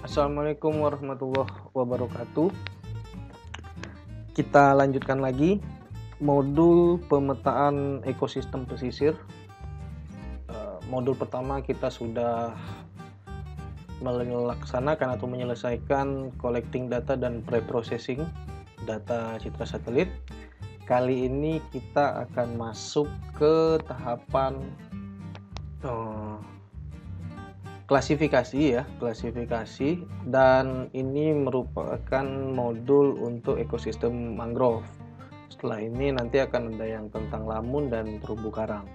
Assalamualaikum warahmatullahi wabarakatuh. Kita lanjutkan lagi modul pemetaan ekosistem pesisir. Modul pertama kita sudah melaksanakan atau menyelesaikan collecting data dan pre-processing data citra satelit. Kali ini kita akan masuk ke tahapan klasifikasi, dan ini merupakan modul untuk ekosistem mangrove. Setelah ini nanti akan ada yang tentang lamun dan terumbu karang.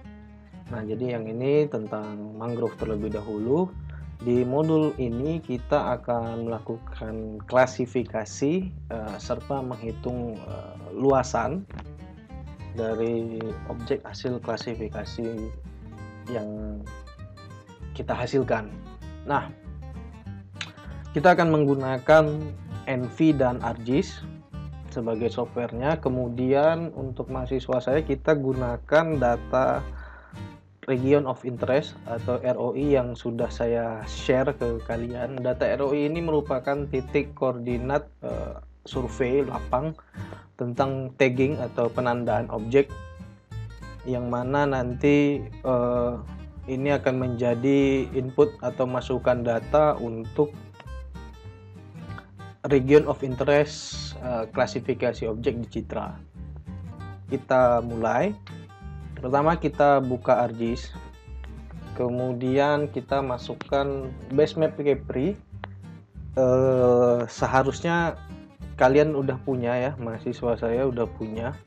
Nah, jadi yang ini tentang mangrove terlebih dahulu. Di modul ini kita akan melakukan klasifikasi serta menghitung luasan dari objek hasil klasifikasi yang kita hasilkan. Nah, kita akan menggunakan ENVI dan ArcGIS sebagai softwarenya. Kemudian untuk mahasiswa saya kita gunakan data Region of Interest atau ROI yang sudah saya share ke kalian. Data ROI ini merupakan titik koordinat survei lapang tentang tagging atau penandaan objek, yang mana nanti ini akan menjadi input atau masukan data untuk Region of Interest klasifikasi objek di Citra. Kita mulai. Pertama kita buka ArcGIS, kemudian kita masukkan basemap Kepri. Seharusnya kalian udah punya ya, mahasiswa saya udah punya.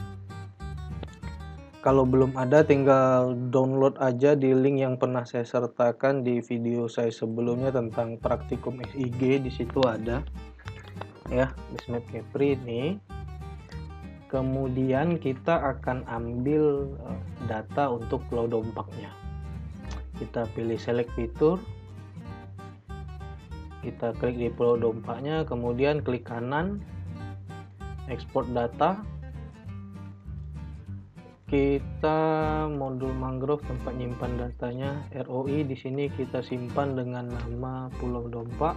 Kalau belum ada tinggal download aja di link yang pernah saya sertakan di video saya sebelumnya tentang praktikum SIG, di situ ada ya basemap Kepri ini. Kemudian kita akan ambil data untuk pulau Dompaknya. Kita pilih select fitur, kita klik di pulau Dompaknya, kemudian klik kanan export data. Kita modul mangrove tempat nyimpan datanya ROI, di sini kita simpan dengan nama Pulau Dompak.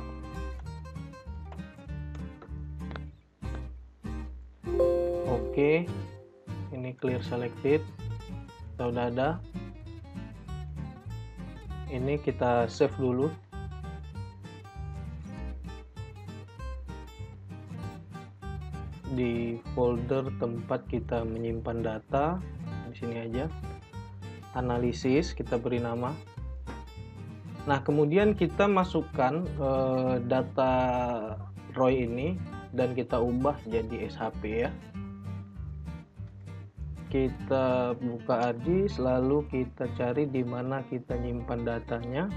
Oke, ini clear selected, sudah ada. Ini kita save dulu. Di folder tempat kita menyimpan data, di sini aja. Analisis, kita beri nama. Nah, kemudian kita masukkan data ROI ini dan kita ubah jadi SHP ya. Kita buka ArcGIS, lalu kita cari di mana kita nyimpan datanya.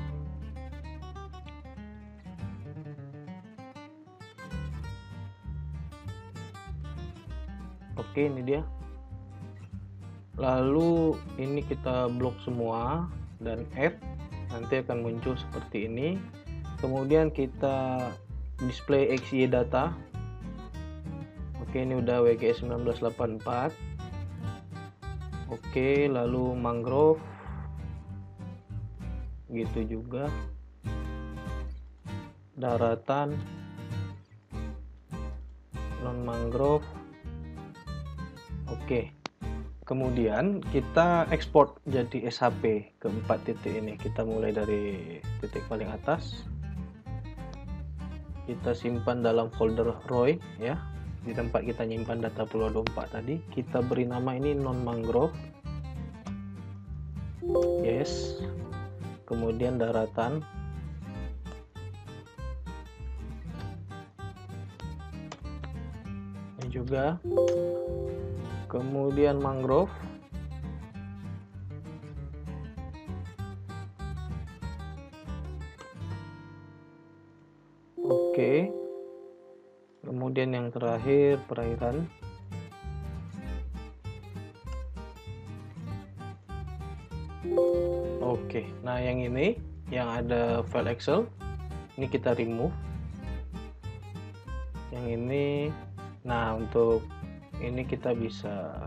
Oke, ini dia. Lalu ini kita blok semua dan add, nanti akan muncul seperti ini. Kemudian kita display XY data. Oke, ini udah WGS 1984. Oke, lalu mangrove gitu juga, daratan, non mangrove. Oke, kemudian kita ekspor jadi SHP ke 4 titik ini. Kita mulai dari titik paling atas, kita simpan dalam folder ROI ya, di tempat kita nyimpan data Pulau Dompak tadi. Kita beri nama ini non mangrove, yes. Kemudian daratan, ini juga. Kemudian mangrove, oke. Kemudian yang terakhir perairan. Oke, nah yang ini yang ada file Excel ini kita remove. Yang ini, nah untuk ini kita bisa,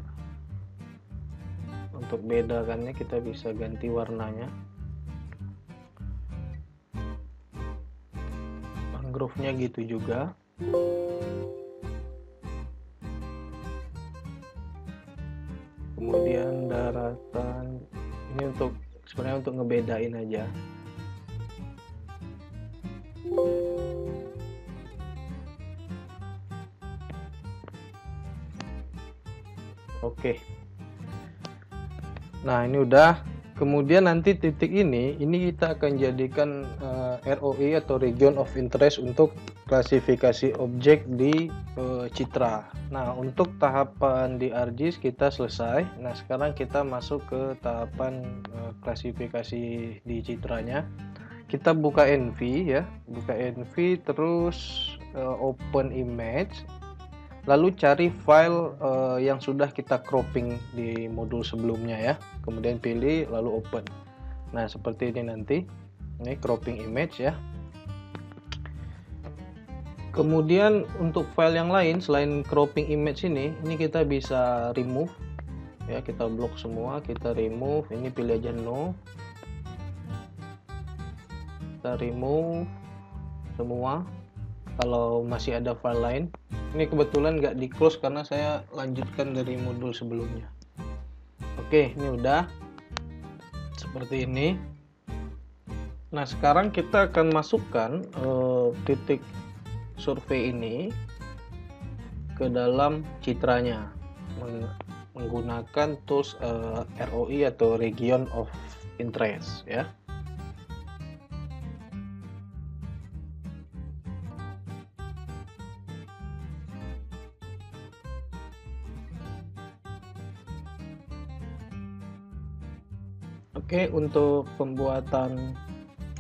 untuk bedakannya kita bisa ganti warnanya. mangrove-nya gitu juga. Kemudian daratan ini sebenarnya untuk ngebedain aja. Oke. Nah, ini udah. Kemudian nanti titik ini kita akan jadikan ROI atau Region of Interest untuk klasifikasi objek di Citra. Nah, untuk tahapan di ArcGIS kita selesai. Nah, sekarang kita masuk ke tahapan klasifikasi di Citranya. Kita buka NV ya, buka NV terus open image. Lalu cari file yang sudah kita cropping di modul sebelumnya ya. Kemudian pilih lalu open. Nah, seperti ini nanti. Ini cropping image ya. Kemudian untuk file yang lain selain cropping image ini kita bisa remove ya, kita blok semua, kita remove. Ini pilih aja no. Kita remove semua. Kalau masih ada file lain, ini kebetulan nggak di close karena saya lanjutkan dari modul sebelumnya. Oke, ini udah seperti ini. Nah, sekarang kita akan masukkan titik survei ini ke dalam citranya menggunakan tools ROI atau Region of Interest ya. Oke, untuk pembuatan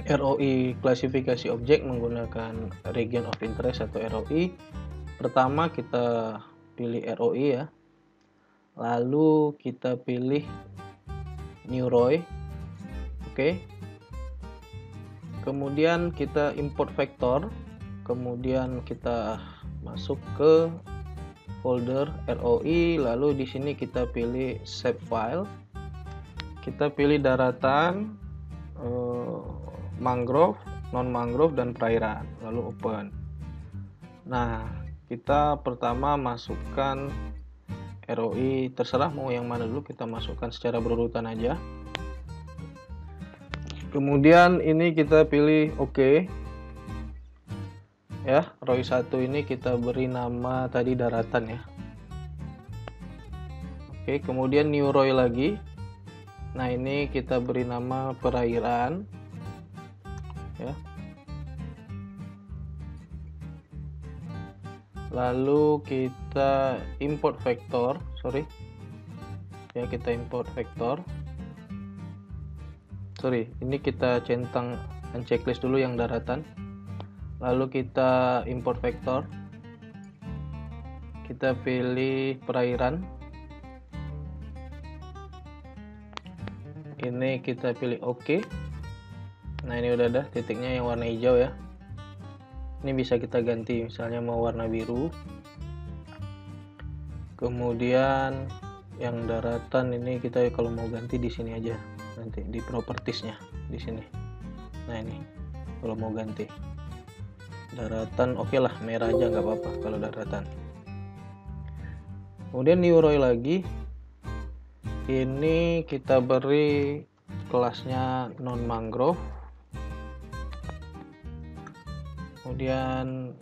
ROI klasifikasi objek menggunakan Region of Interest atau ROI, pertama kita pilih ROI ya, lalu kita pilih New ROI. Oke, kemudian kita import vektor, kemudian kita masuk ke folder ROI, lalu di sini kita pilih save file. Kita pilih daratan, mangrove, non-mangrove, dan perairan, lalu open. Nah, kita pertama masukkan ROI, terserah mau yang mana dulu, kita masukkan secara berurutan aja. Kemudian ini kita pilih OK. Ya, ROI 1 ini kita beri nama tadi daratan ya. Oke, kemudian new ROI lagi. Nah, ini kita beri nama perairan ya. Lalu kita import vektor, ya, kita import vektor. Ini kita centang checklist dulu yang daratan. Lalu kita import vektor. Kita pilih perairan. Ini kita pilih OK. Nah, ini udah ada titiknya yang warna hijau ya. Ini bisa kita ganti, misalnya mau warna biru. Kemudian yang daratan ini kita kalau mau ganti di sini aja, nanti di propertiesnya di sini. Nah, ini kalau mau ganti daratan, oke lah, merah aja nggak apa-apa kalau daratan. Kemudian new ROI lagi. Ini kita beri kelasnya non mangrove. Kemudian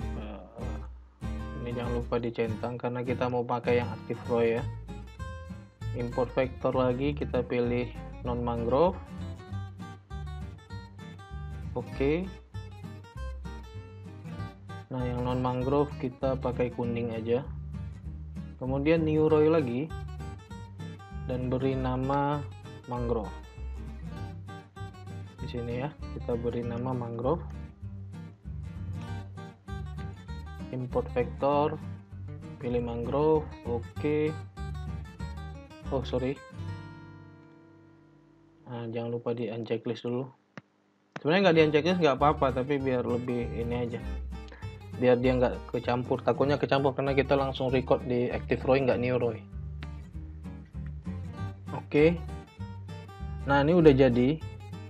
ini jangan lupa dicentang karena kita mau pakai yang active ROI ya. Import vektor lagi, kita pilih non mangrove. Oke. Nah, yang non mangrove kita pakai kuning aja. Kemudian new ROI lagi dan beri nama mangrove. Di sini ya, kita beri nama mangrove. Import vektor, pilih mangrove, oke. Nah, jangan lupa di unchecklist dulu. Sebenarnya nggak di unchecklist nggak apa-apa, tapi biar lebih ini aja, biar dia nggak kecampur. Takutnya kecampur karena kita langsung record di active ROI nggak new ROI. Oke. Nah, ini udah jadi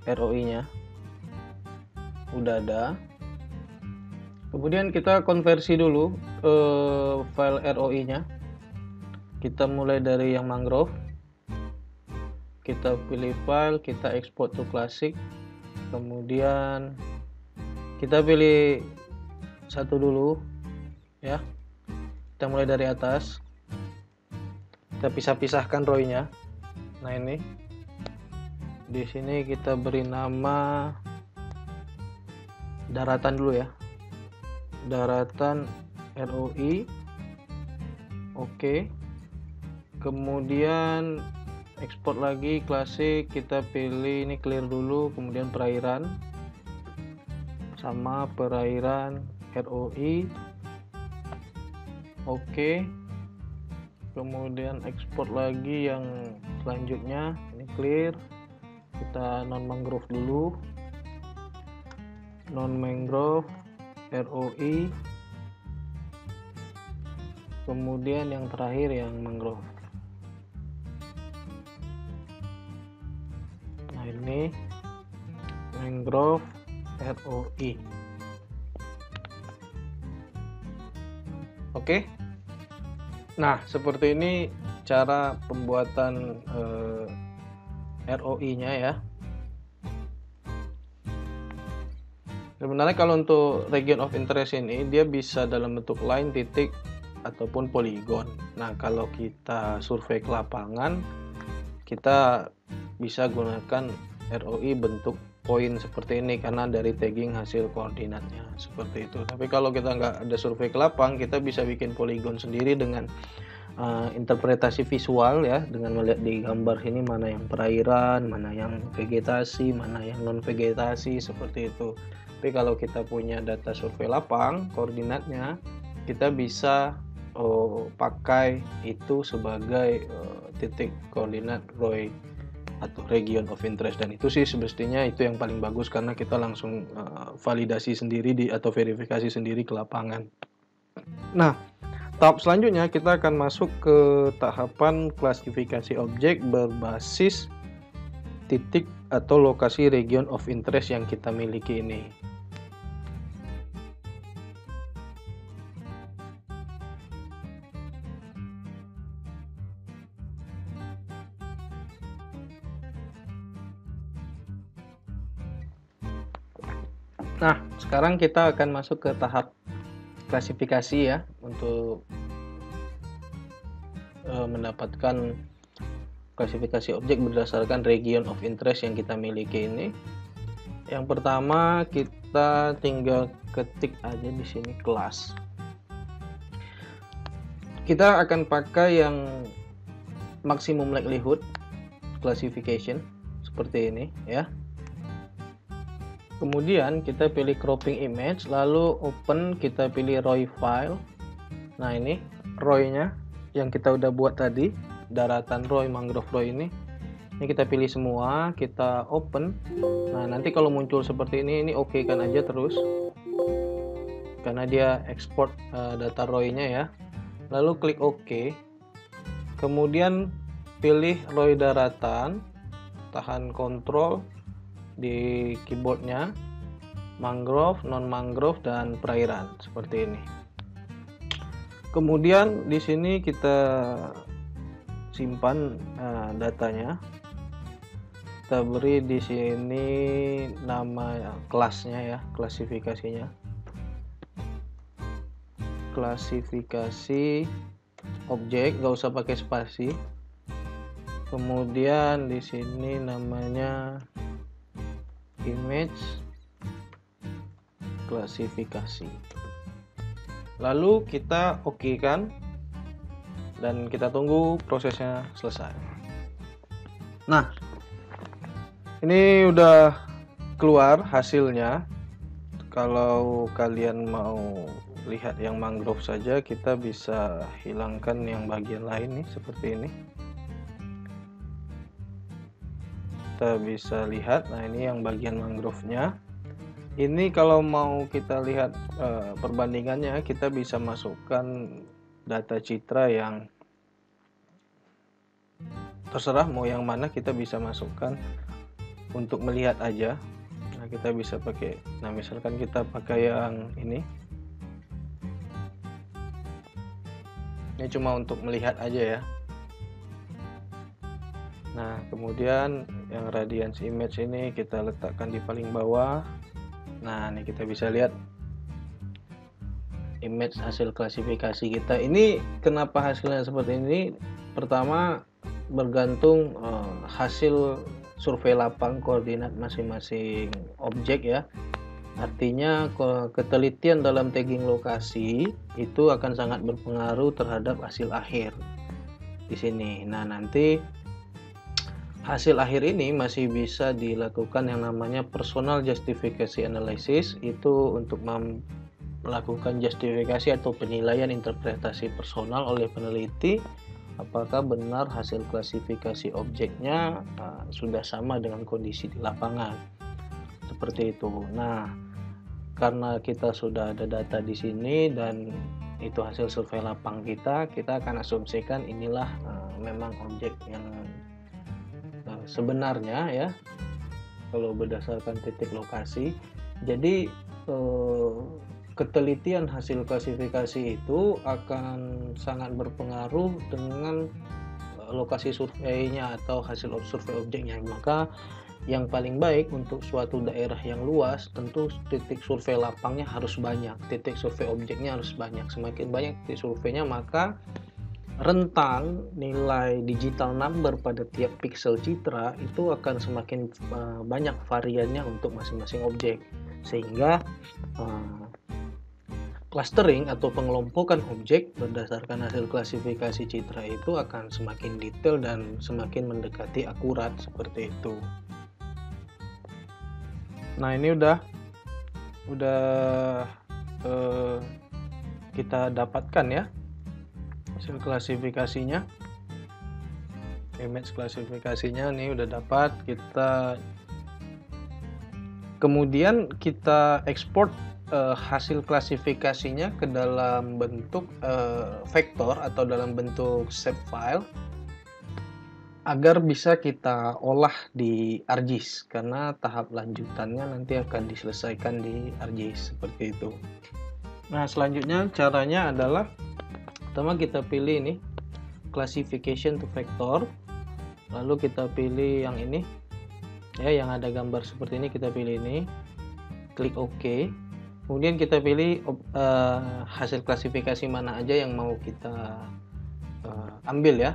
ROI nya, udah ada. Kemudian kita konversi dulu file ROI-nya. Kita mulai dari yang mangrove. Kita pilih file, kita export to classic. Kemudian kita pilih satu dulu ya. Kita mulai dari atas. Kita pisah-pisahkan ROI-nya. Nah, ini. Di sini kita beri nama daratan dulu ya. Daratan ROI. Oke. Kemudian export lagi klasik, kita pilih ini clear dulu, kemudian perairan sama perairan ROI. Oke. Kemudian export lagi yang selanjutnya, ini clear. Kita non mangrove dulu. Non mangrove ROI. Kemudian yang terakhir yang mangrove. Nah, ini mangrove ROI. Oke. Nah, seperti ini cara pembuatan ROI-nya ya. Sebenarnya kalau untuk region of interest ini dia bisa dalam bentuk line, titik, ataupun poligon. Nah, kalau kita survei ke lapangan, kita bisa gunakan ROI bentuk poin seperti ini karena dari tagging hasil koordinatnya seperti itu. Tapi kalau kita nggak ada survei ke lapang, kita bisa bikin poligon sendiri dengan interpretasi visual ya, dengan melihat di gambar sini mana yang perairan, mana yang vegetasi, mana yang non vegetasi seperti itu. Tapi kalau kita punya data survei lapang koordinatnya, kita bisa pakai itu sebagai titik koordinat ROI atau region of interest, dan itu sih semestinya itu yang paling bagus karena kita langsung validasi sendiri atau verifikasi sendiri ke lapangan. Nah, tahap selanjutnya kita akan masuk ke tahapan klasifikasi objek berbasis titik atau lokasi region of interest yang kita miliki ini. Nah, sekarang kita akan masuk ke tahap klasifikasi ya, untuk mendapatkan klasifikasi objek berdasarkan region of interest yang kita miliki ini. Yang pertama kita tinggal ketik aja di sini kelas. Kita akan pakai yang maximum likelihood classification seperti ini ya. Kemudian kita pilih cropping image, lalu open, kita pilih ROI file. Nah, ini ROI-nya yang kita udah buat tadi, daratan ROI, mangrove ROI ini kita pilih semua, kita open. Nah, nanti kalau muncul seperti ini oke kan aja terus, karena dia export data ROI-nya ya. Lalu klik OK. Kemudian pilih ROI daratan, tahan kontrol di keyboardnya, mangrove, non mangrove, dan perairan seperti ini. Kemudian di sini kita simpan datanya. Kita beri di sini nama kelasnya ya, klasifikasinya. Klasifikasi objek, nggak usah pakai spasi. Kemudian di sini namanya image klasifikasi. Lalu kita oke kan, dan kita tunggu prosesnya selesai. Nah, ini udah keluar hasilnya. Kalau kalian mau lihat yang mangrove saja, kita bisa hilangkan yang bagian lain nih seperti ini. Kita bisa lihat, nah ini yang bagian mangrove-nya. Ini kalau mau kita lihat perbandingannya, kita bisa masukkan data citra yang terserah mau yang mana, kita bisa masukkan untuk melihat aja. Nah, kita bisa pakai, nah misalkan kita pakai yang ini, Ini cuma untuk melihat aja ya. Nah, kemudian yang radiance image ini kita letakkan di paling bawah. Nah, ini kita bisa lihat image hasil klasifikasi kita. Ini kenapa hasilnya seperti ini? Pertama, bergantung hasil survei lapang koordinat masing-masing objek ya. Artinya ketelitian dalam tagging lokasi itu akan sangat berpengaruh terhadap hasil akhir di sini. Nah, nanti hasil akhir ini masih bisa dilakukan yang namanya personal justification analysis, itu untuk melakukan justifikasi atau penilaian interpretasi personal oleh peneliti apakah benar hasil klasifikasi objeknya sudah sama dengan kondisi di lapangan, seperti itu. Nah, karena kita sudah ada data di sini dan itu hasil survei lapang kita akan asumsikan inilah memang objek yang sebenarnya ya, kalau berdasarkan titik lokasi. Jadi ketelitian hasil klasifikasi itu akan sangat berpengaruh dengan lokasi surveinya atau hasil survei objeknya. Maka yang paling baik untuk suatu daerah yang luas, tentu titik survei lapangnya harus banyak, titik survei objeknya harus banyak. Semakin banyak titik surveinya, maka rentang nilai digital number pada tiap pixel citra itu akan semakin banyak variannya untuk masing-masing objek, sehingga clustering atau pengelompokan objek berdasarkan hasil klasifikasi citra itu akan semakin detail dan semakin mendekati akurat, seperti itu. Nah, ini udah kita dapatkan ya hasil klasifikasinya, image klasifikasinya nih udah dapat. Kemudian kita ekspor hasil klasifikasinya ke dalam bentuk vektor atau dalam bentuk shapefile agar bisa kita olah di ArcGIS, karena tahap lanjutannya nanti akan diselesaikan di ArcGIS, seperti itu. Nah, selanjutnya caranya adalah pertama kita pilih ini classification to vector, lalu kita pilih yang ini ya, yang ada gambar seperti ini, kita pilih ini, klik OK. Kemudian kita pilih hasil klasifikasi mana aja yang mau kita ambil ya.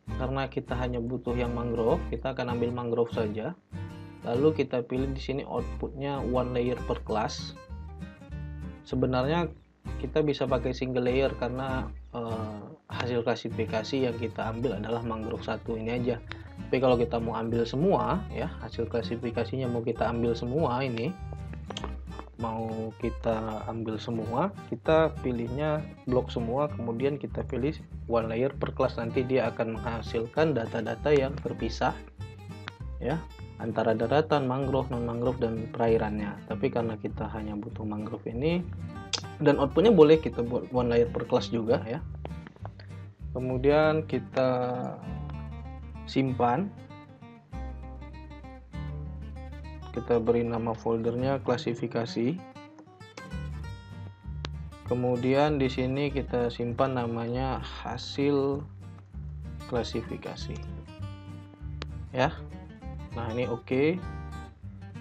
Karena kita hanya butuh yang mangrove, kita akan ambil mangrove saja. Lalu kita pilih di sini outputnya one layer per class. Sebenarnya kita bisa pakai single layer karena hasil klasifikasi yang kita ambil adalah mangrove satu ini aja. Tapi kalau kita mau ambil semua ya, hasil klasifikasinya mau kita ambil semua ini, mau kita ambil semua, kita pilihnya blok semua, kemudian kita pilih one layer per class. Nanti dia akan menghasilkan data-data yang terpisah ya, antara daratan, mangrove, non mangrove, dan perairannya. Tapi karena kita hanya butuh mangrove ini, dan outputnya boleh kita buat one layer per class juga ya. Kemudian kita simpan, kita beri nama foldernya klasifikasi. Kemudian di sini kita simpan namanya hasil klasifikasi ya. Nah, ini oke.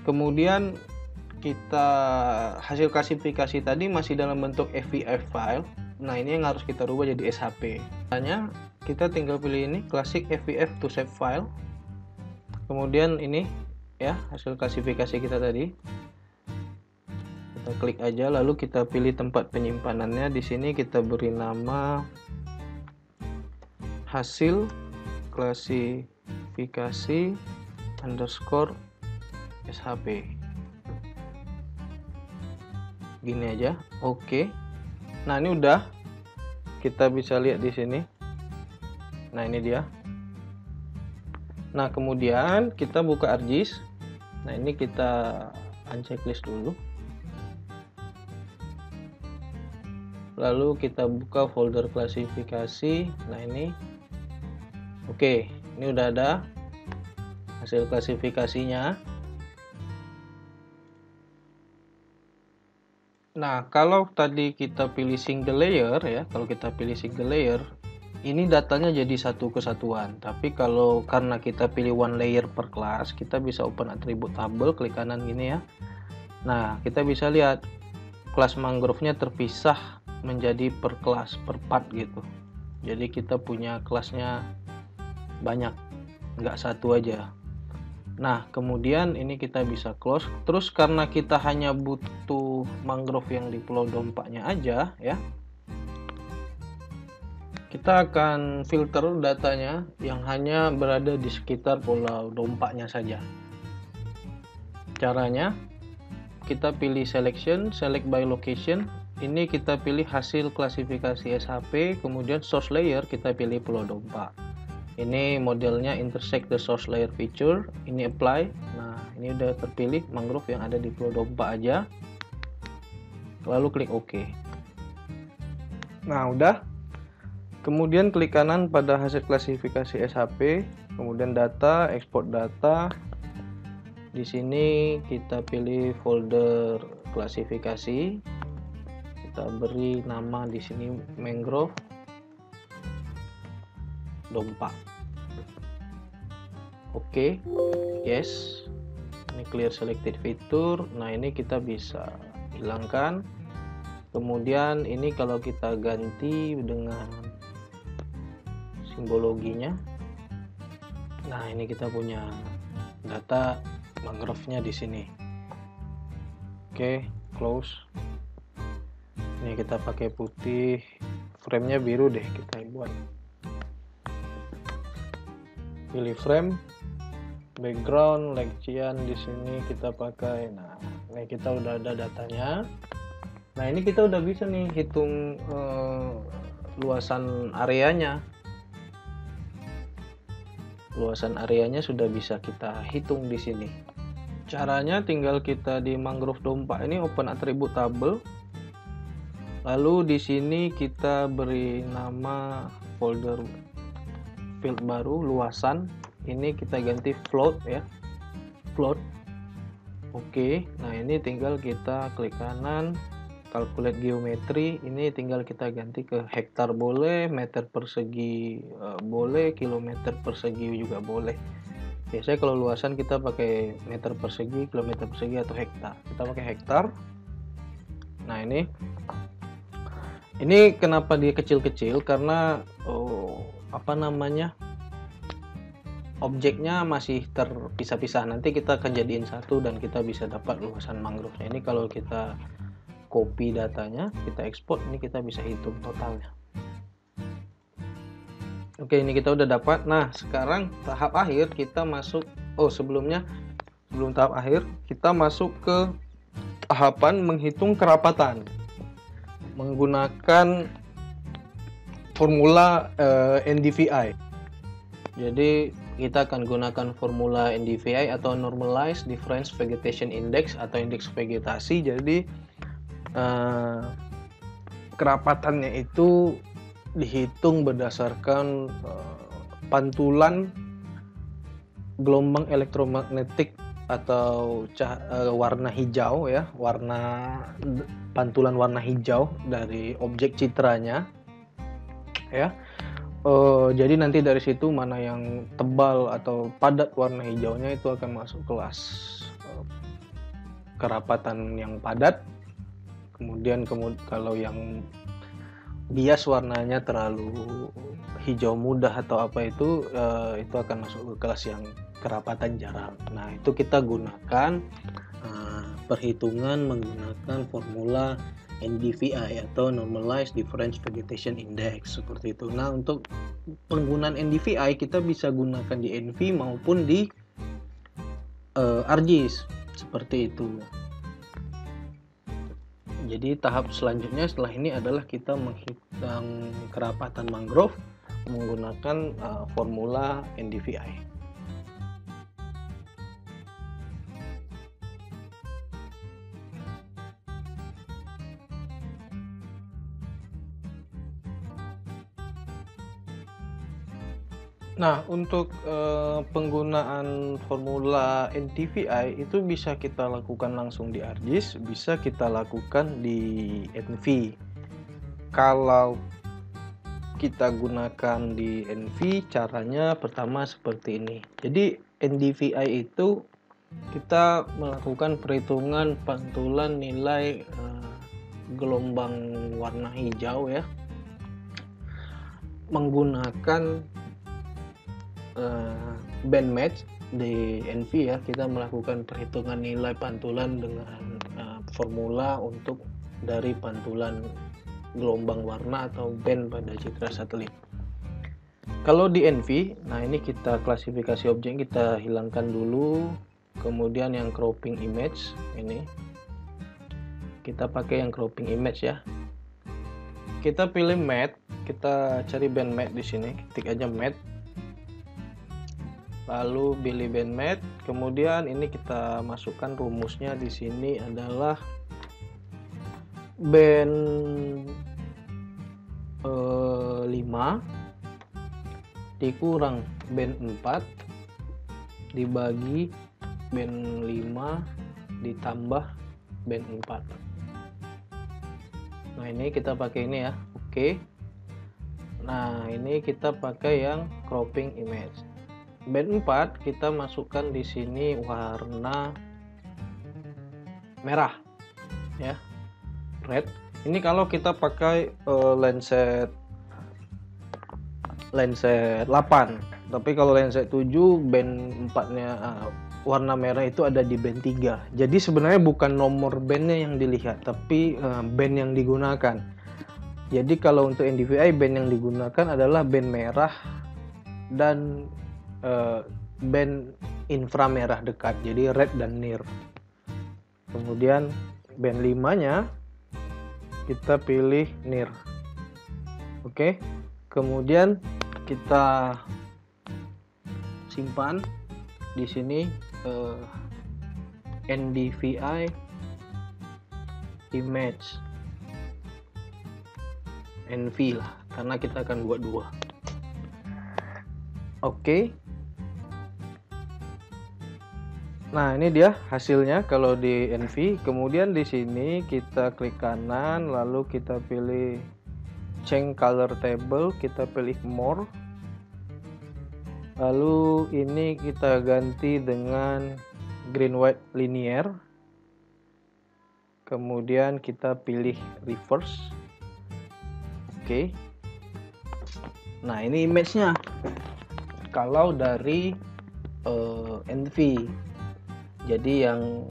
Kemudian kita hasil klasifikasi tadi masih dalam bentuk FVF file. Nah, ini yang harus kita rubah jadi SHP. Hanya kita tinggal pilih ini classic FVF to shape file. Kemudian ini ya, hasil klasifikasi kita tadi, kita klik aja, lalu kita pilih tempat penyimpanannya. Di sini kita beri nama hasil klasifikasi underscore SHP, gini aja. Oke. Nah, ini udah, kita bisa lihat di sini. Nah, ini dia. Nah, kemudian kita buka ArcGIS. Nah, ini kita unchecklist dulu. Lalu kita buka folder klasifikasi. Nah, ini oke, ini udah ada hasil klasifikasinya. Nah, kalau tadi kita pilih single layer ya, kalau kita pilih single layer, ini datanya jadi satu kesatuan. Tapi kalau karena kita pilih one layer per kelas, kita bisa open attribute table, klik kanan gini ya. Nah, kita bisa lihat kelas mangrove-nya terpisah menjadi per kelas, per part gitu. Jadi kita punya kelasnya banyak, nggak satu aja. Nah, kemudian ini kita bisa close. Terus karena kita hanya butuh mangrove yang di Pulau Dompaknya aja ya, kita akan filter datanya yang hanya berada di sekitar Pulau Dompaknya saja. Caranya, kita pilih selection, select by location. Ini kita pilih hasil klasifikasi SHP, kemudian source layer kita pilih Pulau Dompak. Ini modelnya intersect the source layer feature, ini apply. Nah, ini udah terpilih mangrove yang ada di Pulau Dompak aja. Lalu klik OK. Nah, udah. Kemudian klik kanan pada hasil klasifikasi SHP, kemudian data, export data. Di sini kita pilih folder klasifikasi. Kita beri nama di sini mangrove Dompak. Oke, yes. Ini clear selected feature. Nah, ini kita bisa hilangkan. Kemudian ini kalau kita ganti dengan simbologinya. Nah, ini kita punya data mangrove-nya di sini. Oke, close. Ini kita pakai putih, frame-nya biru deh kita buat. Pilih frame, background, Lexian di sini kita pakai. Nah, ini kita udah ada datanya. Nah, ini kita udah bisa nih hitung luasan areanya. Luasan areanya sudah bisa kita hitung di sini. Caranya tinggal kita di mangrove Dompak ini open attribute table. Lalu di sini kita beri nama folder field baru luasan. Ini kita ganti float ya. Float. Oke. Nah, ini tinggal kita klik kanan, calculate geometry. Ini tinggal kita ganti ke hektar boleh, meter persegi boleh, kilometer persegi juga boleh. Biasanya kalau luasan kita pakai meter persegi, kilometer persegi atau hektar. Kita pakai hektar. Nah, ini kenapa dia kecil-kecil? Karena objeknya masih terpisah-pisah. Nanti kita akan jadiin satu dan kita bisa dapat luasan mangrove-nya. Ini kalau kita copy datanya, kita ekspor, ini kita bisa hitung totalnya. Oke, ini kita udah dapat. Nah, sekarang tahap akhir kita masuk. Sebelum tahap akhir kita masuk ke tahapan menghitung kerapatan menggunakan formula NDVI. Jadi kita akan gunakan formula NDVI atau Normalized Difference Vegetation Index atau indeks vegetasi. Jadi kerapatannya itu dihitung berdasarkan pantulan gelombang elektromagnetik atau warna hijau ya, pantulan warna hijau dari objek citranya ya. Jadi nanti dari situ mana yang tebal atau padat warna hijaunya itu akan masuk kelas kerapatan yang padat. Kemudian kalau yang bias warnanya terlalu hijau mudah atau apa itu akan masuk ke kelas yang kerapatan jarang. Nah, itu kita gunakan perhitungan menggunakan formula NDVI atau Normalized Difference Vegetation Index seperti itu. Nah, untuk penggunaan NDVI kita bisa gunakan di NV maupun di ArcGIS seperti itu. Jadi tahap selanjutnya setelah ini adalah kita menghitung kerapatan mangrove menggunakan formula NDVI. Nah, untuk penggunaan formula NDVI itu bisa kita lakukan langsung di ArcGIS, bisa kita lakukan di NV. Kalau kita gunakan di NV, caranya pertama seperti ini. Jadi NDVI itu kita melakukan perhitungan pantulan nilai gelombang warna hijau ya, menggunakan band match di NV ya. Kita melakukan perhitungan nilai pantulan dengan formula untuk dari pantulan gelombang warna atau band pada citra satelit. Kalau di NV, nah ini kita klasifikasi objek, kita hilangkan dulu. Kemudian yang cropping image ini kita pakai yang cropping image ya. Kita pilih matte, kita cari band matte di sini, ketik aja matte. Lalu pilih band matte. Kemudian ini kita masukkan rumusnya di sini adalah band 5 dikurang band 4 dibagi band 5 ditambah band 4. Nah ini kita pakai ini ya, oke. Nah ini kita pakai yang cropping image. Band 4 kita masukkan di sini warna merah ya, red. Ini kalau kita pakai lenset 8, tapi kalau lenset 7 band 4-nya warna merah itu ada di band 3. Jadi sebenarnya bukan nomor bandnya yang dilihat, tapi band yang digunakan. Jadi kalau untuk NDVI band yang digunakan adalah band merah dan band inframerah dekat, jadi red dan near. Kemudian band 5-nya kita pilih near. Oke. Kemudian kita simpan di sini NDVI image NV lah, karena kita akan buat 2. Oke. Nah, ini dia hasilnya kalau di NV. Kemudian di sini kita klik kanan, lalu kita pilih change color table, kita pilih more. Lalu ini kita ganti dengan green white linear. Kemudian kita pilih reverse. Oke. Nah, ini image-nya. Kalau dari NV. Jadi yang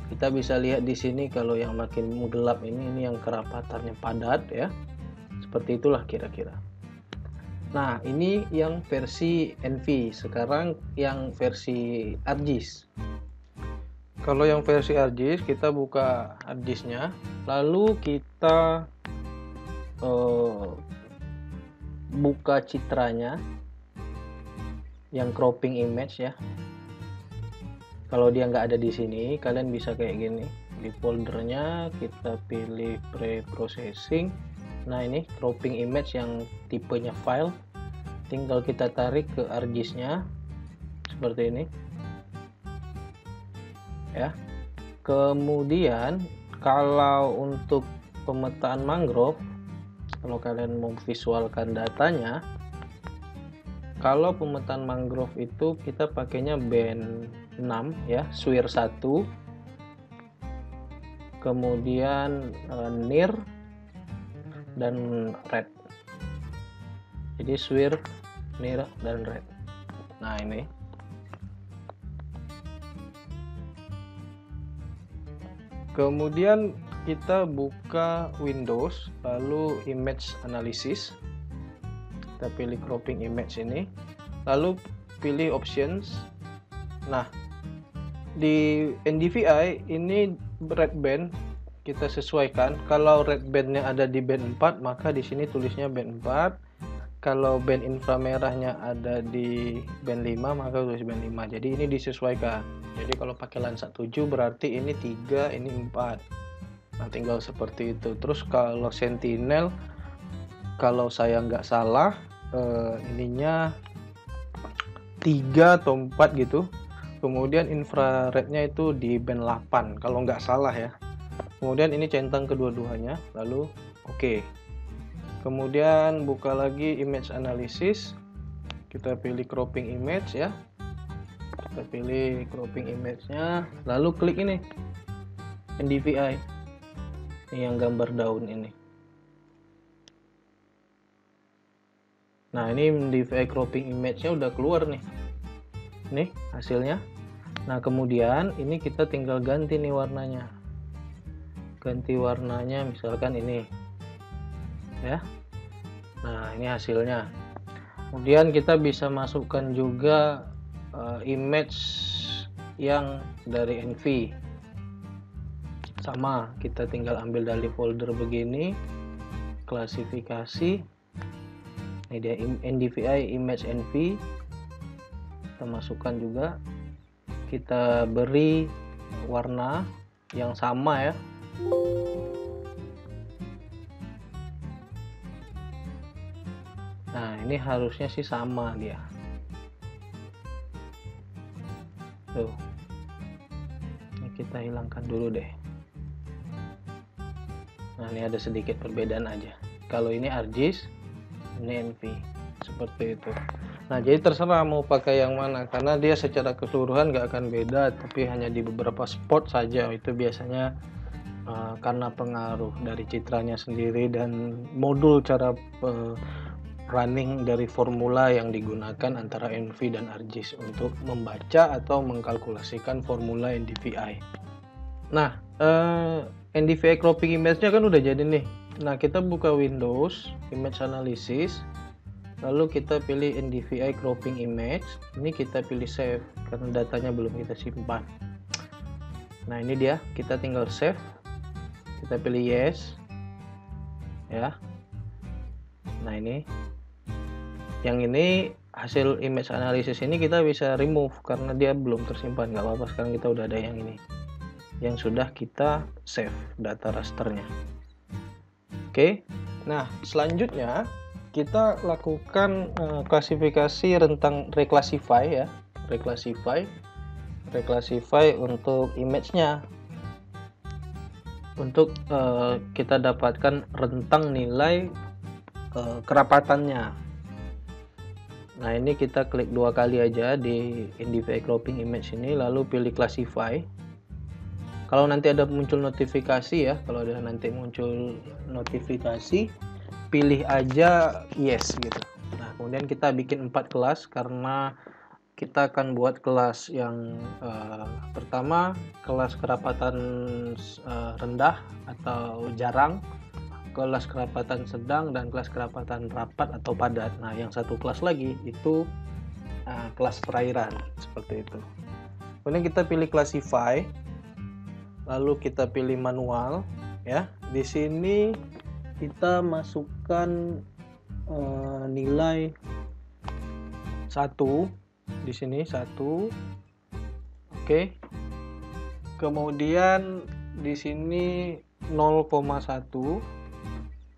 kita bisa lihat di sini, kalau yang makin gelap ini yang kerapatannya padat ya. Seperti itulah kira-kira. Nah, ini yang versi NV. Sekarang yang versi ArcGIS. Kalau yang versi ArcGIS, kita buka ArcGIS-nya, lalu kita buka citranya yang cropping image ya. Kalau dia nggak ada di sini, kalian bisa kayak gini. Di foldernya kita pilih pre-processing. Nah, ini cropping image yang tipenya file. Tinggal kita tarik ke ArcGIS-nya seperti ini. Ya. Kemudian kalau untuk pemetaan mangrove, kalau kalian mau visualkan datanya, kalau pemetaan mangrove itu kita pakainya band 6 ya, SWIR 1, kemudian near dan red. Jadi SWIR, near dan red. Nah, ini kemudian kita buka Windows, lalu image analysis, kita pilih cropping image ini, lalu pilih options. Nah, di NDVI ini red band kita sesuaikan. Kalau red bandnya ada di band 4, maka di sini tulisnya band 4. Kalau band inframerahnya ada di band 5, maka tulis band 5. Jadi ini disesuaikan. Jadi kalau pakai Landsat 7 berarti ini 3, ini 4. Nah, tinggal seperti itu. Terus kalau Sentinel, kalau saya nggak salah ininya 3 atau 4 gitu. Kemudian infrarednya itu di band 8 kalau nggak salah ya. Kemudian ini centang kedua-duanya, lalu oke. Kemudian buka lagi image analysis, kita pilih cropping image ya, kita pilih cropping image-nya, lalu klik ini NDVI, ini yang gambar daun ini. Nah, ini NDVI cropping image-nya udah keluar nih hasilnya. Nah, kemudian ini kita tinggal ganti nih warnanya, ganti warnanya misalkan ini ya. Nah, ini hasilnya. Kemudian kita bisa masukkan juga image yang dari Envy. Sama, kita tinggal ambil dari folder begini, klasifikasi. Ini dia NDVI image Envy. Kita masukkan juga. Kita beri warna yang sama ya. Nah, ini harusnya sih sama dia. Tuh. Ini kita hilangkan dulu deh. Nah, ini ada sedikit perbedaan aja. Kalau ini ArcGIS, ini Envy. Seperti itu. Nah, jadi terserah mau pakai yang mana, karena dia secara keseluruhan nggak akan beda, tapi hanya di beberapa spot saja. Itu biasanya karena pengaruh dari citranya sendiri dan modul cara running dari formula yang digunakan antara Envy dan ArcGIS untuk membaca atau mengkalkulasikan formula NDVI. Nah, NDVI cropping image-nya kan udah jadi nih. Nah, kita buka Windows, Image Analysis, lalu kita pilih NDVI cropping image. Ini kita pilih save karena datanya belum kita simpan. Nah, ini dia, kita tinggal save, kita pilih yes ya. Nah, ini yang ini hasil image analysis ini kita bisa remove karena dia belum tersimpan, nggak apa-apa. Sekarang kita udah ada yang ini yang sudah kita save data rasternya. Oke, nah selanjutnya kita lakukan klasifikasi rentang reclassify ya, reclassify untuk image-nya, untuk kita dapatkan rentang nilai kerapatannya. Nah, ini kita klik 2 kali aja di NDVI cropping image ini, lalu pilih classify. Kalau nanti ada muncul notifikasi ya, kalau ada nanti muncul notifikasi, pilih aja yes gitu. Nah, kemudian kita bikin 4 kelas karena kita akan buat kelas yang pertama kelas kerapatan rendah atau jarang, kelas kerapatan sedang, dan kelas kerapatan rapat atau padat. Nah, yang satu kelas lagi itu kelas perairan, seperti itu. Kemudian kita pilih classify, lalu kita pilih manual ya. Di sini kita masukkan nilai 1 di sini 1. Oke. Kemudian di sini 0,1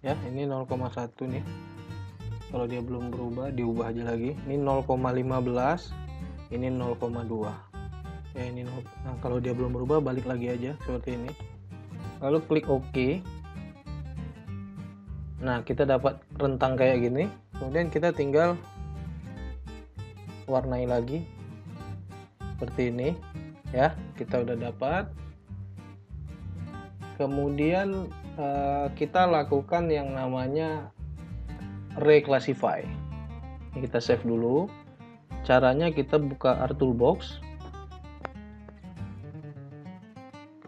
ya, ini 0,1 nih. Kalau dia belum berubah, diubah aja lagi. Ini 0,15, ini 0,2 ya, ini 0. Nah, kalau dia belum berubah, balik lagi aja seperti ini, lalu klik OK. Nah, kita dapat rentang kayak gini. Kemudian kita tinggal warnai lagi seperti ini ya, kita udah dapat. Kemudian kita lakukan yang namanya reclassify. Ini kita save dulu. Caranya kita buka ArcToolbox,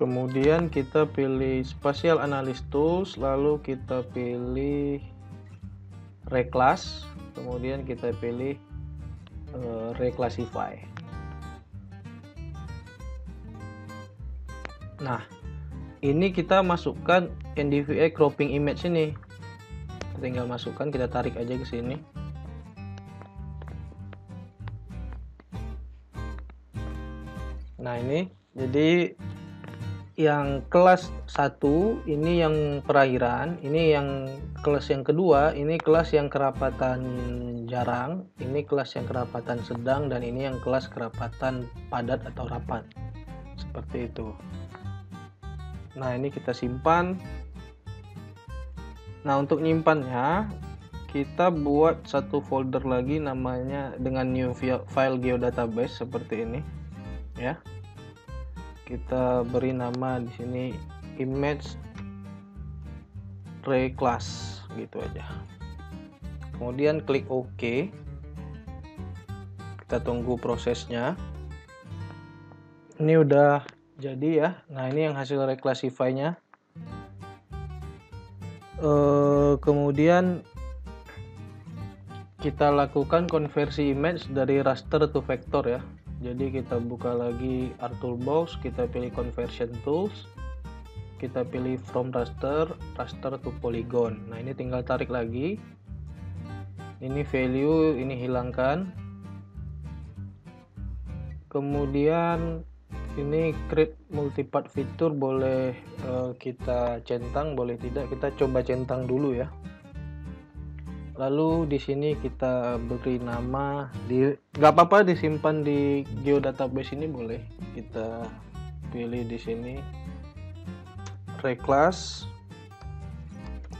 kemudian kita pilih Spatial Analysis Tools, lalu kita pilih Reclass, kemudian kita pilih Reclassify. Nah, ini kita masukkan NDVI cropping image ini. Tinggal masukkan, kita tarik aja ke sini. Nah, ini jadi yang kelas 1 ini yang perairan, ini yang kelas yang kedua, ini kelas yang kerapatan jarang, ini kelas yang kerapatan sedang, dan ini yang kelas kerapatan padat atau rapat. Seperti itu. Nah, ini kita simpan. Nah, untuk nyimpannya kita buat satu folder lagi namanya dengan new file geodatabase seperti ini ya. Kita beri nama di sini image array class gitu aja. Kemudian klik OK. Kita tunggu prosesnya. Ini udah jadi ya. Nah, ini yang hasil reclassify-nya. Kemudian kita lakukan konversi image dari raster to vector ya. Jadi kita buka lagi ArtToolbox, kita pilih conversion tools, kita pilih from raster to polygon. Nah, ini tinggal tarik lagi. Ini value, ini hilangkan. Kemudian ini create multipath fitur boleh kita centang, boleh tidak. Kita coba centang dulu ya. Lalu di sini kita beri nama, nggak apa-apa disimpan di geodatabase ini, boleh kita pilih di sini reclass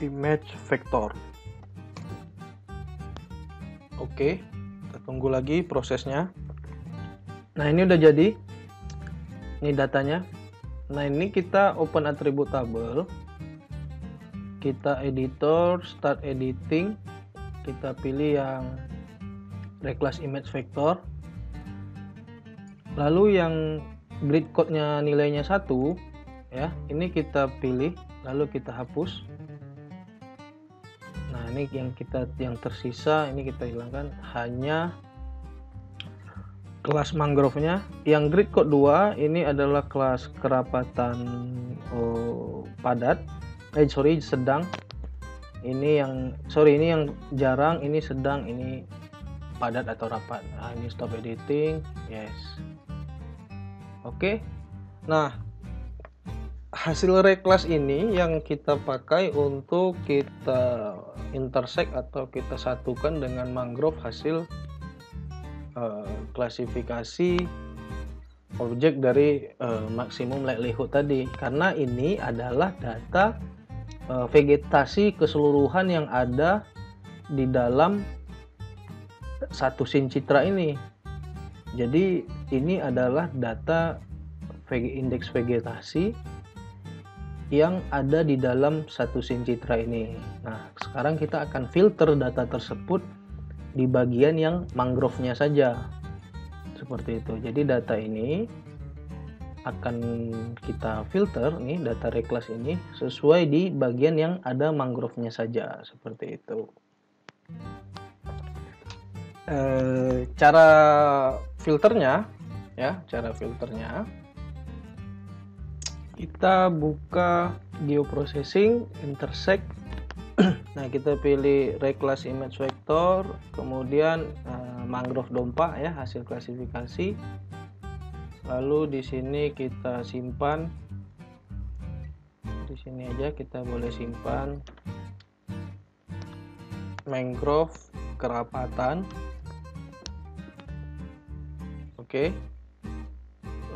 image vector. Oke, kita tunggu lagi prosesnya. Nah, ini udah jadi. Ini datanya. Nah, ini kita open attribute table. Kita editor, start editing. Kita pilih yang reclass image vector. Lalu yang grid code-nya nilainya 1 ya, ini kita pilih, lalu kita hapus. Nah, ini yang tersisa ini kita hilangkan, hanya kelas mangrove-nya. Yang grid code 2 ini adalah kelas kerapatan padat. Sedang. Ini yang jarang, ini sedang, ini padat atau rapat. Nah, ini stop editing, yes. Oke. Nah, hasil reclass ini yang kita pakai untuk kita intersect atau kita satukan dengan mangrove hasil klasifikasi objek dari maksimum likelihood tadi, karena ini adalah data vegetasi keseluruhan yang ada di dalam satu scene citra ini. Jadi ini adalah data indeks vegetasi yang ada di dalam satu scene citra ini. Nah, sekarang kita akan filter data tersebut di bagian yang mangrove-nya saja. Seperti itu. Jadi data ini akan kita filter nih, data reclass ini sesuai di bagian yang ada mangrove-nya saja, seperti itu. Cara filternya ya, kita buka geoprocessing, intersect. Nah, kita pilih reclass image vector, kemudian mangrove dompa ya, hasil klasifikasi. Lalu di sini kita simpan, di sini aja kita boleh simpan mangrove kerapatan. Oke.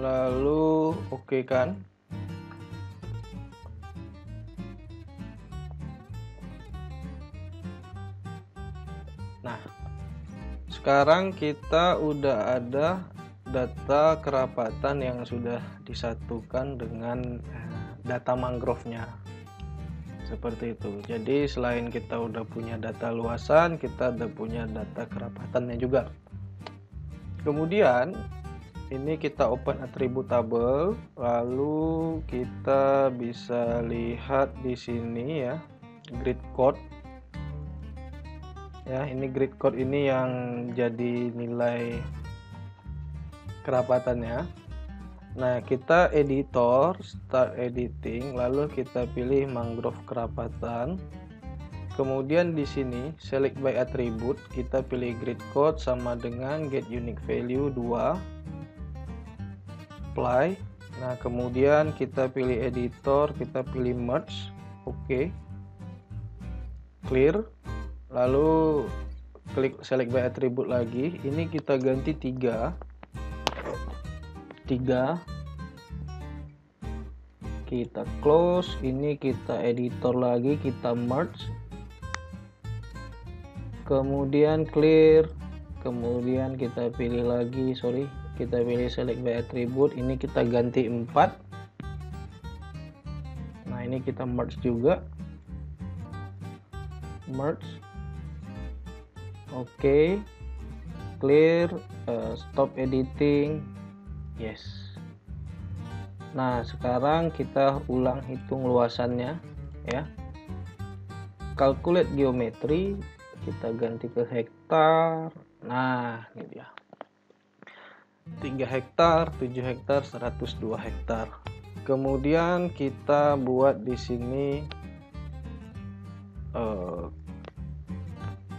Lalu oke kan. Nah, sekarang kita udah ada data kerapatan yang sudah disatukan dengan data mangrove-nya. Seperti itu. Jadi selain kita udah punya data luasan, kita udah punya data kerapatannya juga. Kemudian ini kita open attribute table, lalu kita bisa lihat di sini ya, grid code. Ya, ini grid code ini yang jadi nilai kerapatannya. Nah, kita editor, start editing, lalu kita pilih mangrove kerapatan. Kemudian di sini select by attribute, kita pilih grid code sama dengan get unique value 2. Apply. Nah, kemudian kita pilih editor, kita pilih merge. Oke. Clear. Lalu klik select by attribute lagi. Ini kita ganti 3. kita close. Ini kita editor lagi, kita merge, kemudian clear, kemudian kita pilih lagi, kita pilih select by attribute. Ini kita ganti 4. Nah, ini kita merge juga, merge, oke, clear, stop editing, yes. Nah, sekarang kita ulang hitung luasannya ya. Calculate geometry, kita ganti ke hektar. Nah, ini dia. 3 hektar, 7 hektar, 102 hektar. Kemudian kita buat di sini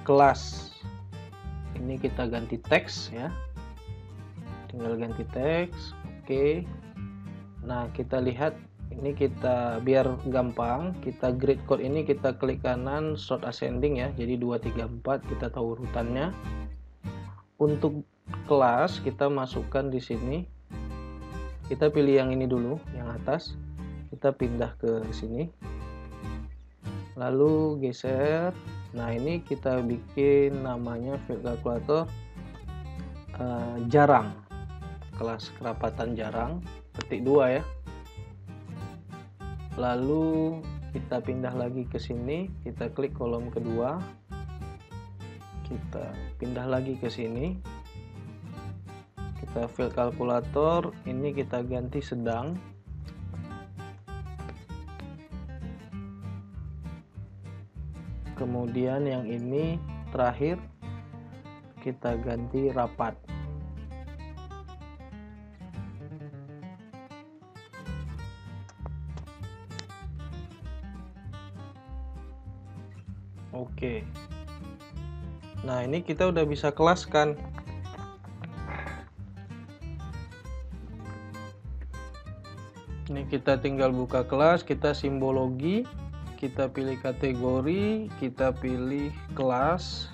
kelas. Ini kita ganti teks ya. Tinggal ganti teks. Oke. Nah, kita lihat ini, kita biar gampang, kita grid code ini kita klik kanan sort ascending ya. Jadi 2 3 4 kita tahu urutannya. Untuk kelas kita masukkan di sini. Kita pilih yang ini dulu, yang atas. Kita pindah ke sini. Lalu geser. Nah, ini kita bikin namanya field calculator jarang. Kelas kerapatan jarang. Ketik 2 ya. Lalu kita pindah lagi ke sini, kita klik kolom kedua, kita pindah lagi ke sini, kita field calculator ini kita ganti sedang, kemudian yang ini terakhir kita ganti rapat. Oke. Nah, ini kita udah bisa kelaskan. Ini kita tinggal buka kelas, kita simbologi, kita pilih kategori, kita pilih kelas.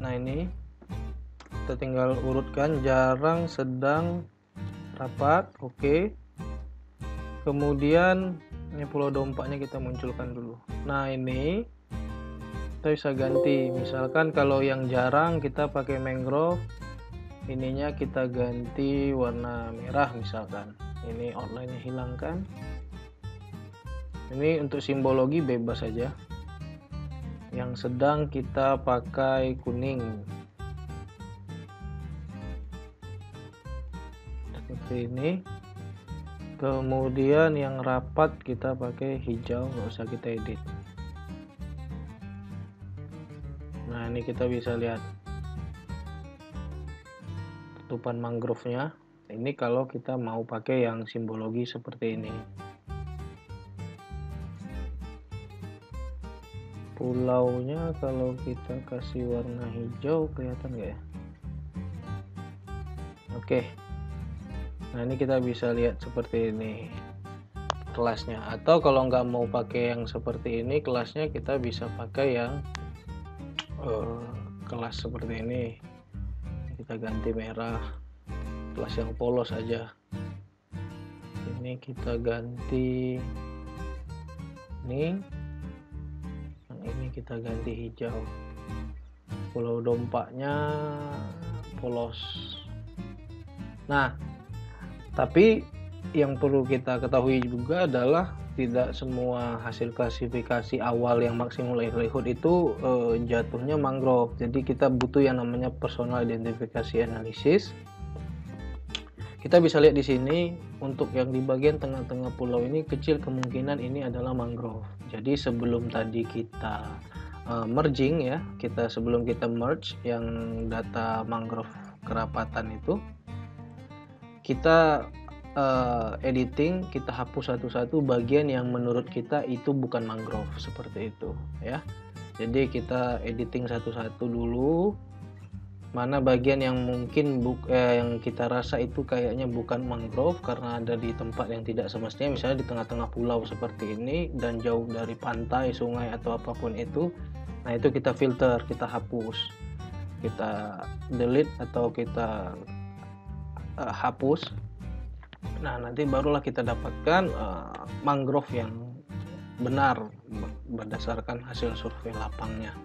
Nah, ini kita tinggal urutkan jarang, sedang, rapat. Oke. Kemudian ini pulau dompaknya kita munculkan dulu. Nah, ini kita bisa ganti. Misalkan kalau yang jarang kita pakai mangrove, ininya kita ganti warna merah misalkan. Ini outline-nya hilangkan. Ini untuk simbologi bebas saja. Yang sedang kita pakai kuning. Seperti ini. Kemudian yang rapat kita pakai hijau, nggak usah kita edit. Nah, ini kita bisa lihat tutupan mangrove-nya. Ini kalau kita mau pakai yang simbologi seperti ini. Pulaunya kalau kita kasih warna hijau kelihatan nggak ya? Oke. Nah, ini kita bisa lihat seperti ini kelasnya. Atau kalau nggak mau pakai yang seperti ini kelasnya, kita bisa pakai yang kelas seperti ini. Kita ganti merah, kelas yang polos aja. Ini kita ganti ini, yang ini kita ganti hijau. Pulau dompaknya polos. Nah, tapi yang perlu kita ketahui juga adalah tidak semua hasil klasifikasi awal yang maksimal livelihood itu jatuhnya mangrove. Jadi kita butuh yang namanya personal identifikasi analisis. Kita bisa lihat di sini untuk yang di bagian tengah-tengah pulau ini kecil kemungkinan ini adalah mangrove. Jadi sebelum tadi kita merging ya, sebelum kita merge yang data mangrove kerapatan itu, kita editing, kita hapus satu-satu bagian yang menurut kita itu bukan mangrove, seperti itu ya. Jadi kita editing satu-satu dulu, mana bagian yang mungkin yang kita rasa itu kayaknya bukan mangrove karena ada di tempat yang tidak semestinya, misalnya di tengah-tengah pulau seperti ini dan jauh dari pantai, sungai atau apapun itu. Nah, itu kita filter, kita hapus, kita delete atau kita hapus. Nah, nanti barulah kita dapatkan mangrove yang benar berdasarkan hasil survei lapangnya.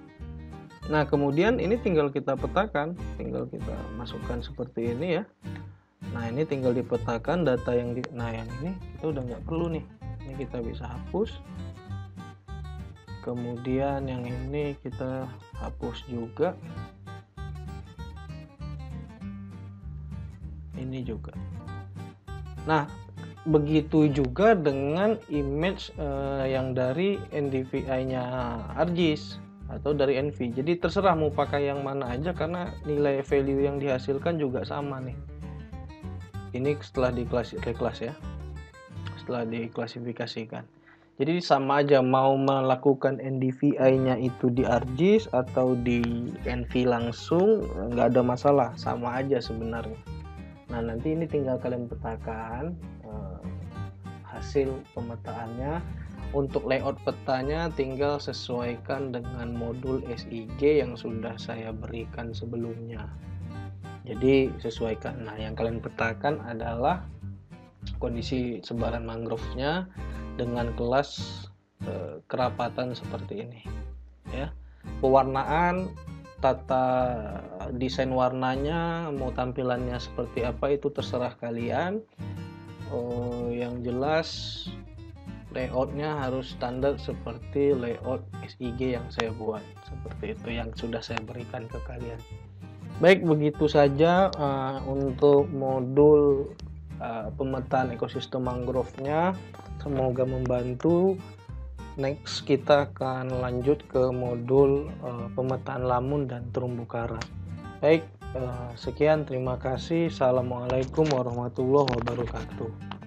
Nah, kemudian ini tinggal kita petakan, tinggal kita masukkan seperti ini ya. Nah, ini tinggal dipetakan data yang yang ini kita udah nggak perlu nih. Ini kita bisa hapus. Kemudian yang ini kita hapus juga. Ini juga. Nah, begitu juga dengan image yang dari NDVI-nya ArcGIS atau dari ENVI. Jadi terserah mau pakai yang mana aja karena nilai value yang dihasilkan juga sama nih. Ini setelah ya, setelah diklasifikasikan. Jadi sama aja mau melakukan NDVI-nya itu di ArcGIS atau di ENVI langsung, nggak ada masalah, sama aja sebenarnya. Nah, nanti ini tinggal kalian petakan hasil pemetaannya. Untuk layout petanya tinggal sesuaikan dengan modul SIG yang sudah saya berikan sebelumnya. Jadi sesuaikan. Nah, yang kalian petakan adalah kondisi sebaran mangrove-nya dengan kelas kerapatan seperti ini ya. Pewarnaan, tata desain warnanya, mau tampilannya seperti apa itu terserah kalian. Yang jelas layoutnya harus standar seperti layout SIG yang saya buat, seperti itu yang sudah saya berikan ke kalian. Baik, begitu saja untuk modul pemetaan ekosistem mangrove-nya. Semoga membantu. Next kita akan lanjut ke modul pemetaan lamun dan terumbu karang. Baik, sekian, terima kasih. Assalamualaikum warahmatullahi wabarakatuh.